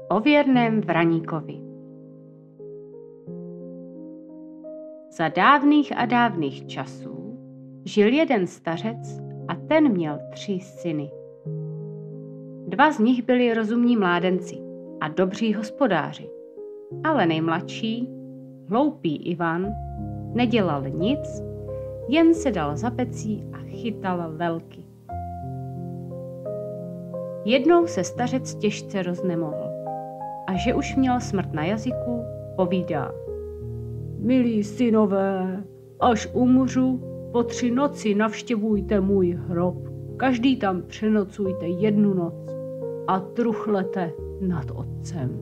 O věrném vraníkovi. Za dávných a dávných časů žil jeden stařec a ten měl 3 syny. 2 z nich byli rozumní mládenci a dobří hospodáři, ale nejmladší, hloupý Ivan, nedělal nic, jen se dal za pecí a chytal lelky. Jednou se stařec těžce roznemohl a že už měl smrt na jazyku, povídá: Milí synové, až umřu, po 3 noci navštěvujte můj hrob. Každý tam přenocujte 1 noc a truchlete nad otcem.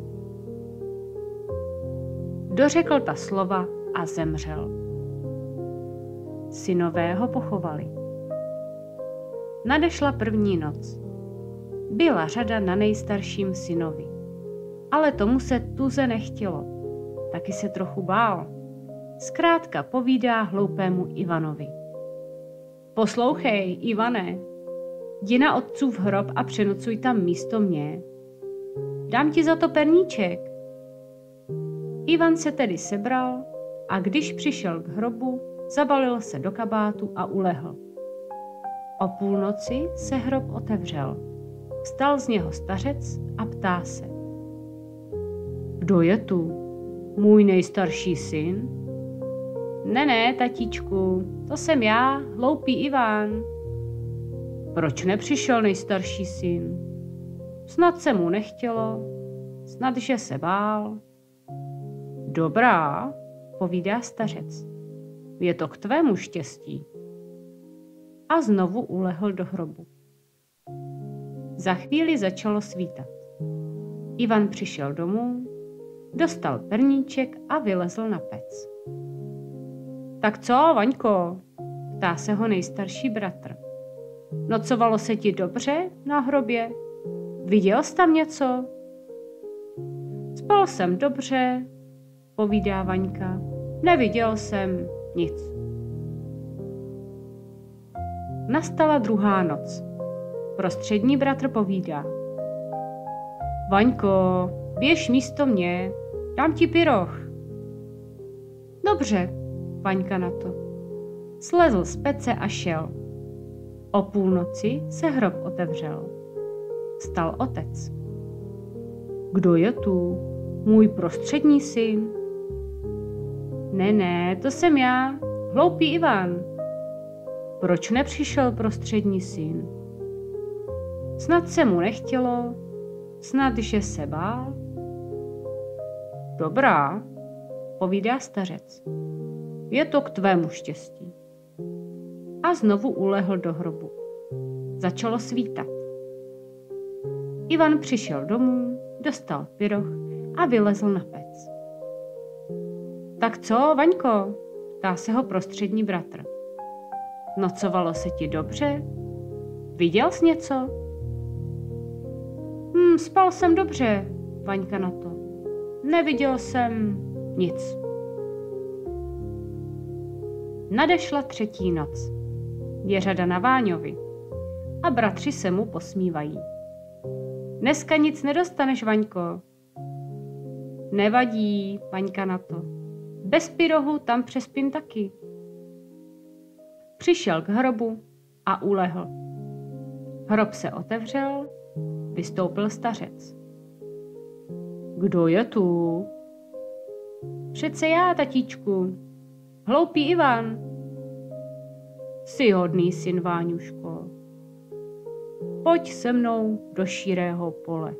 Dořekl ta slova a zemřel. Synové ho pochovali. Nadešla 1. noc. Byla řada na nejstarším synovi, ale tomu se tuze nechtělo, taky se trochu bál. Zkrátka povídá hloupému Ivanovi: Poslouchej, Ivane, jdi na otcův hrob a přenocuj tam místo mě. Dám ti za to perníček. Ivan se tedy sebral a když přišel k hrobu, zabalil se do kabátu a ulehl. O půlnoci se hrob otevřel. Vstal z něho stařec a ptá se: Kdo je tu? Můj nejstarší syn? Ne, tatíčku, to jsem já, hloupý Ivan. Proč nepřišel nejstarší syn? Snad se mu nechtělo, snad že se bál. Dobrá, povídá stařec, je to k tvému štěstí. A znovu ulehl do hrobu. Za chvíli začalo svítat. Ivan přišel domů, dostal perníček a vylezl na pec. Tak co, Vaňko? Ptá se ho nejstarší bratr. Nocovalo se ti dobře na hrobě? Viděl jsi tam něco? Spal jsem dobře, povídá Vaňka. Neviděl jsem nic. Nastala 2. noc. Prostřední bratr povídá: Vaňko, běž místo mě, dám ti pyroch. Dobře, Vaňka na to. Slezl z pece a šel. O půlnoci se hrob otevřel. Vstal otec. Kdo je tu? Můj prostřední syn? Ne, to jsem já, hloupý Ivan. Proč nepřišel prostřední syn? Snad se mu nechtělo, snad že se bál. Dobrá, povídá stařec, je to k tvému štěstí. A znovu ulehl do hrobu. Začalo svítat. Ivan přišel domů, dostal pyroch a vylezl na pec. Tak co, Vaňko? Ptá se ho prostřední bratr. Nocovalo se ti dobře? Viděl jsi něco? Spal jsem dobře, Vaňka na to. Neviděl jsem nic. Nadešla 3. noc. Je řada na Váňovi a bratři se mu posmívají. Dneska nic nedostaneš, Vaňko. Nevadí, Vaňka na to. Bez pyrohu tam přespím taky. Přišel k hrobu a ulehl. Hrob se otevřel, vystoupil stařec. Kdo je tu? Přece já, tatíčku, hloupý Ivan. Jsi hodný syn, Váňuško. Pojď se mnou do širého pole.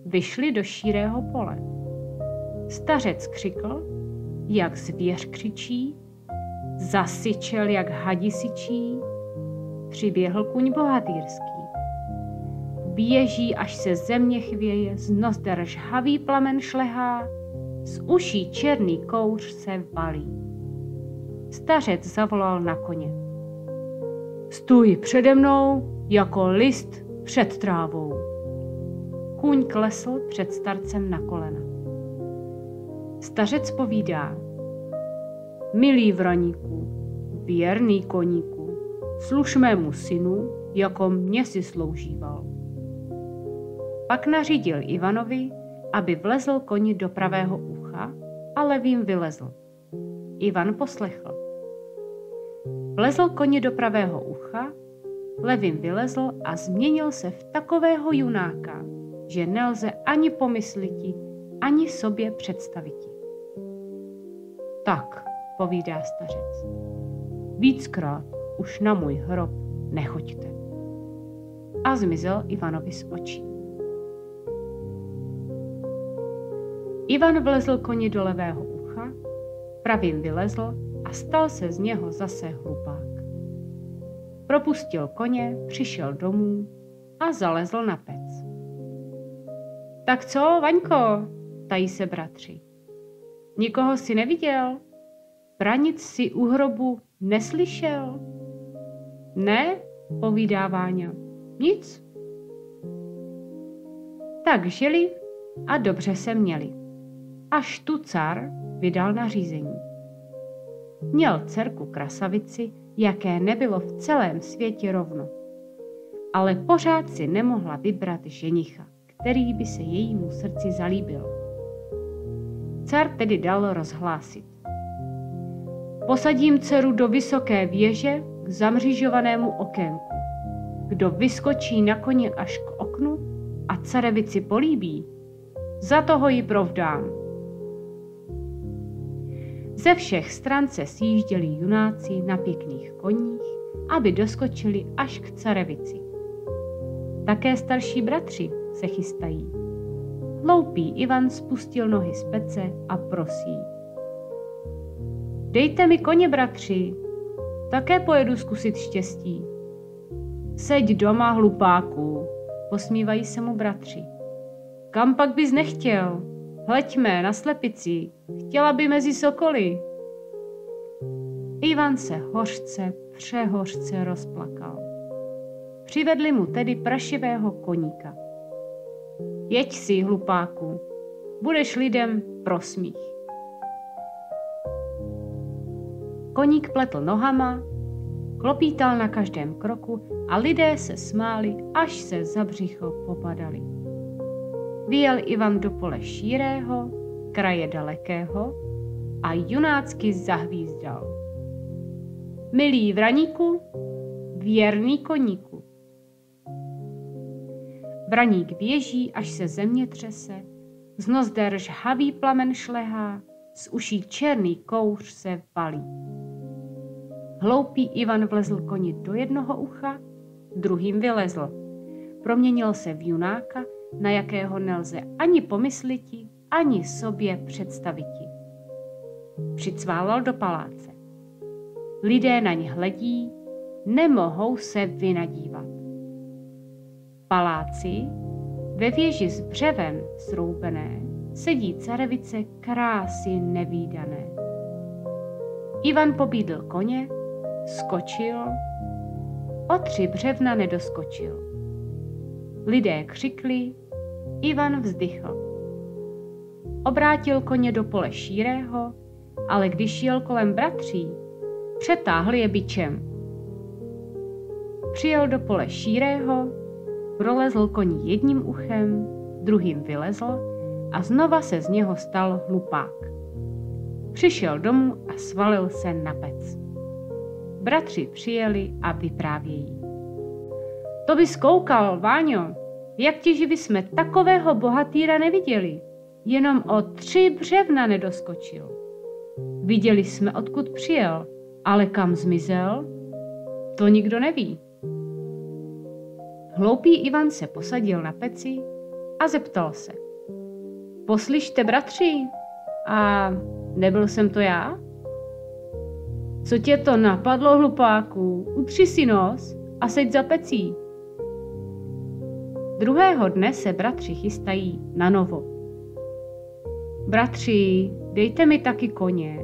Vyšli do širého pole. Stařec křikl, jak zvěř křičí, zasyčel, jak hadi syčí, přiběhl kuň bohatýrský. Běží, až se země chvěje, z nozder žhavý plamen šlehá, z uší černý kouř se valí. Stařec zavolal na koně. Stůj přede mnou jako list před trávou. Kůň klesl před starcem na kolena. Stařec povídá: Milý vraníku, věrný koníku, služ mému synu, jako mě si sloužíval. Pak nařídil Ivanovi, aby vlezl koni do pravého ucha a levým vylezl. Ivan poslechl. Vlezl koni do pravého ucha, levým vylezl a změnil se v takového junáka, že nelze ani pomysliti, ani sobě představiti. Tak, povídá stařec, víckrát už na můj hrob nechoďte. A zmizel Ivanovi z očí. Ivan vlezl koni do levého ucha, pravým vylezl a stal se z něho zase hlupák. Propustil koně, přišel domů a zalezl na pec. Tak co, Vaňko, tají se bratři. Nikoho si neviděl? Pranic si u hrobu neslyšel? Ne, povídá Váňa, nic. Tak žili a dobře se měli. Až tu car vydal nařízení. Měl dcerku krasavici, jaké nebylo v celém světě rovno. Ale pořád si nemohla vybrat ženicha, který by se jejímu srdci zalíbil. Car tedy dal rozhlásit. Posadím dceru do vysoké věže k zamřížovanému okénku. Kdo vyskočí na koni až k oknu a carevici políbí, za toho ji provdám. Ze všech stran se sjížděli junáci na pěkných koních, aby doskočili až k carevici. Také starší bratři se chystají. Hloupý Ivan spustil nohy z pece a prosí. Dejte mi koně, bratři, také pojedu zkusit štěstí. Seď doma, hlupáku, posmívají se mu bratři. Kam pak bys nechtěl? Hleďme na slepici, chtěla by mezi sokoly. Ivan se hořce, přehořce rozplakal. Přivedli mu tedy prašivého koníka. Jeď si, hlupáku, budeš lidem pro smích. Koník pletl nohama, klopítal na každém kroku a lidé se smáli, až se za břicho popadali. Vyjel Ivan do pole šírého, kraje dalekého a junácky zahvízdal. Milý vraníku, věrný koníku. Vraník běží, až se země třese, z nozder žhavý plamen šlehá, z uší černý kouř se valí. Hloupý Ivan vlezl koni do jednoho ucha, druhým vylezl. Proměnil se v junáka, na jakého nelze ani pomysliti, ani sobě představiti. Přicválal do paláce. Lidé na ně hledí, nemohou se vynadívat. V paláci, ve věži z břeven sroubené, sedí carevice krásy nevídané. Ivan pobídl koně, skočil, o 3 břevna nedoskočil. Lidé křikli, Ivan vzdychl. Obrátil koně do pole šírého, ale když jel kolem bratří, přetáhl je bičem. Přijel do pole šírého, prolezl koni jedním uchem, druhým vylezl a znova se z něho stal hlupák. Přišel domů a svalil se na pec. Bratři přijeli a vyprávějí. To bys koukal, Váňo, jak ti živi jsme takového bohatýra neviděli, jenom o 3 břevna nedoskočil. Viděli jsme, odkud přijel, ale kam zmizel, to nikdo neví. Hloupý Ivan se posadil na peci a zeptal se. Poslyšte, bratři, a nebyl jsem to já? Co tě to napadlo, hlupáku? Utři si nos a seď za pecí. Druhého dne se bratři chystají na novo. Bratři, dejte mi taky koně,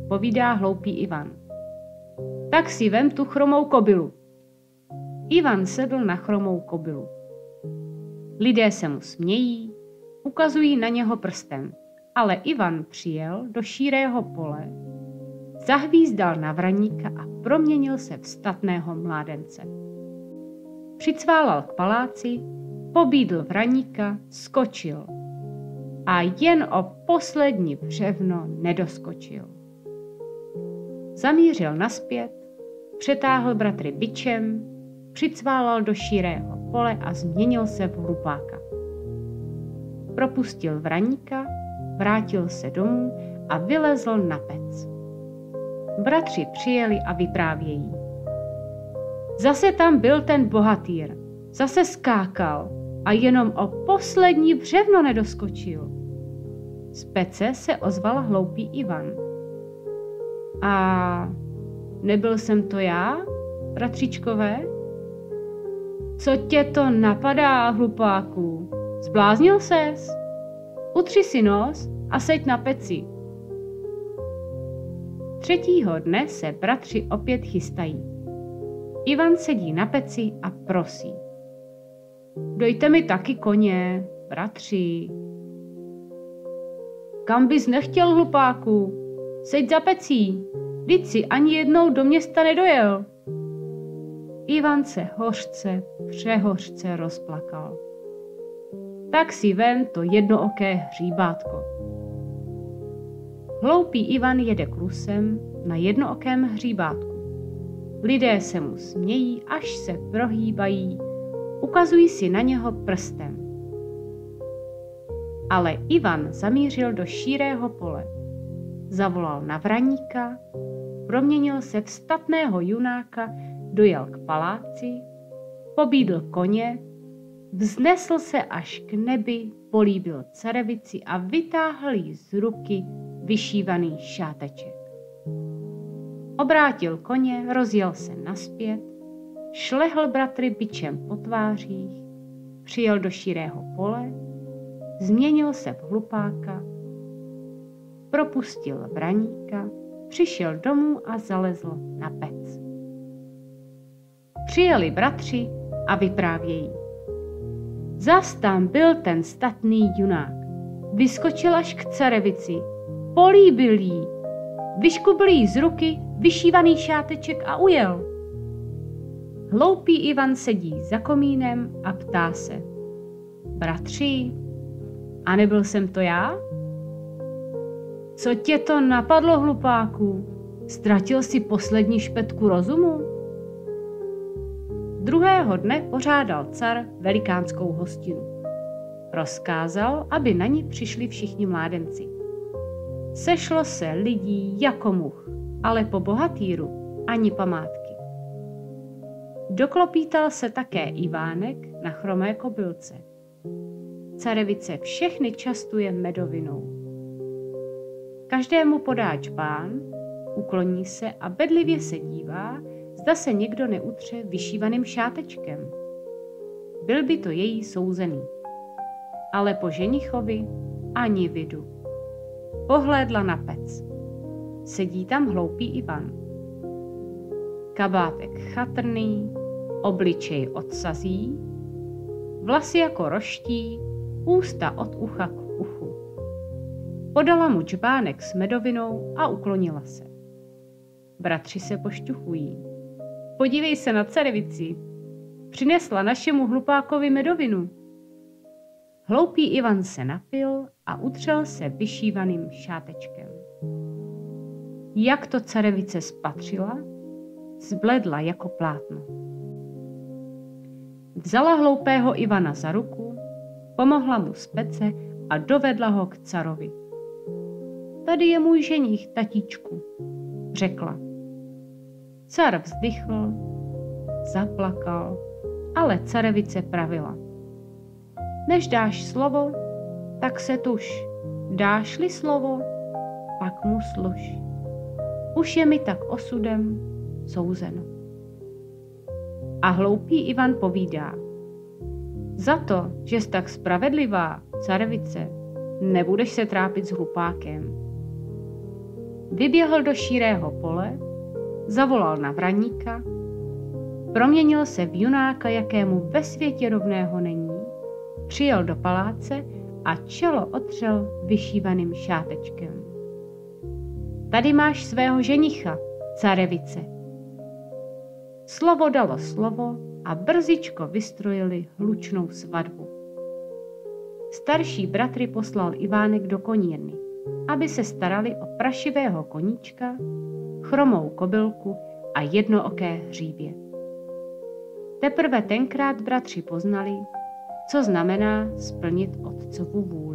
povídá hloupý Ivan. Tak si vem tu chromou kobylu. Ivan sedl na chromou kobylu. Lidé se mu smějí, ukazují na něho prstem, ale Ivan přijel do šírého pole, zahvízdal na vraníka a proměnil se v statného mládence. Přicválal k paláci, pobídl vraníka, skočil a jen o poslední břevno nedoskočil. Zamířil nazpět, přetáhl bratry bičem, přicválal do širého pole a změnil se v hlupáka. Propustil vraníka, vrátil se domů a vylezl na pec. Bratři přijeli a vyprávějí. Zase tam byl ten bohatýr, zase skákal a jenom o poslední břevno nedoskočil. Z pece se ozval hloupý Ivan. A nebyl jsem to já, bratříčkové? Co tě to napadá, hlupáku? Zbláznil ses? Utři si nos a seď na peci. Třetího dne se bratři opět chystají. Ivan sedí na peci a prosí. Dojte mi taky koně, bratři. Kam bys nechtěl, hlupáku? Seď za pecí, vždyť si ani jednou do města nedojel. Ivan se přehořce rozplakal. Tak si vem to jednooké hříbátko. Hloupý Ivan jede klusem na jednookém hříbátku. Lidé se mu smějí, až se prohýbají, ukazují si na něho prstem. Ale Ivan zamířil do širého pole. Zavolal na vraníka, proměnil se v statného junáka, dojel k paláci, pobídl koně, vznesl se až k nebi, políbil carevici a vytáhl jí z ruky vyšívaný šáteček. Obrátil koně, rozjel se nazpět, šlehl bratry bičem po tvářích, přijel do širého pole, změnil se v hlupáka, propustil vraníka, přišel domů a zalezl na pec. Přijeli bratři a vyprávějí. Zas tam byl ten statný junák. Vyskočil až k carevici, políbil jí, vyškubl jí z ruky vyšívaný šáteček a ujel. Hloupý Ivan sedí za komínem a ptá se. Bratři, a nebyl jsem to já? Co tě to napadlo, hlupáku? Ztratil jsi poslední špetku rozumu? Druhého dne pořádal car velikánskou hostinu. Rozkázal, aby na ní přišli všichni mládenci. Sešlo se lidí jako much, ale po bohatýru ani památky. Doklopítal se také Ivánek na chromé kobylce. Carevice všechny častuje medovinou. Každému podá džbán, ukloní se a bedlivě se dívá, zda se někdo neutře vyšívaným šátečkem. Byl by to její souzený. Ale po ženichovi ani vidu. Pohlédla na pec. Sedí tam hloupý Ivan. Kabátek chatrný, obličej odsazí, vlasy jako roští, ústa od ucha k uchu. Podala mu džbánek s medovinou a uklonila se. Bratři se pošťuchují. Podívej se na carevici. Přinesla našemu hlupákovi medovinu. Hloupý Ivan se napil a utřel se vyšívaným šátečkem. Jak to carevice spatřila, zbledla jako plátno. Vzala hloupého Ivana za ruku, pomohla mu z pece a dovedla ho k carovi. Tady je můj ženich, tatíčku, řekla. Car vzdychl, zaplakal, ale carevice pravila. Než dáš slovo, tak se tuž. Dáš-li slovo, pak mu služ. Už je mi tak osudem souzeno. A hloupý Ivan povídá. Za to, že jsi tak spravedlivá, carevice, nebudeš se trápit s hlupákem. Vyběhl do širého pole, zavolal na vraníka, proměnil se v junáka, jakému ve světě rovného není, přijel do paláce a čelo otřel vyšívaným šátečkem. Tady máš svého ženicha, carevice. Slovo dalo slovo a brzičko vystrojili hlučnou svatbu. Starší bratry poslal Ivánek do konírny, aby se starali o prašivého koníčka, chromou kobylku a jednooké hříbě. Teprve tenkrát bratři poznali, co znamená splnit otcovu vůli.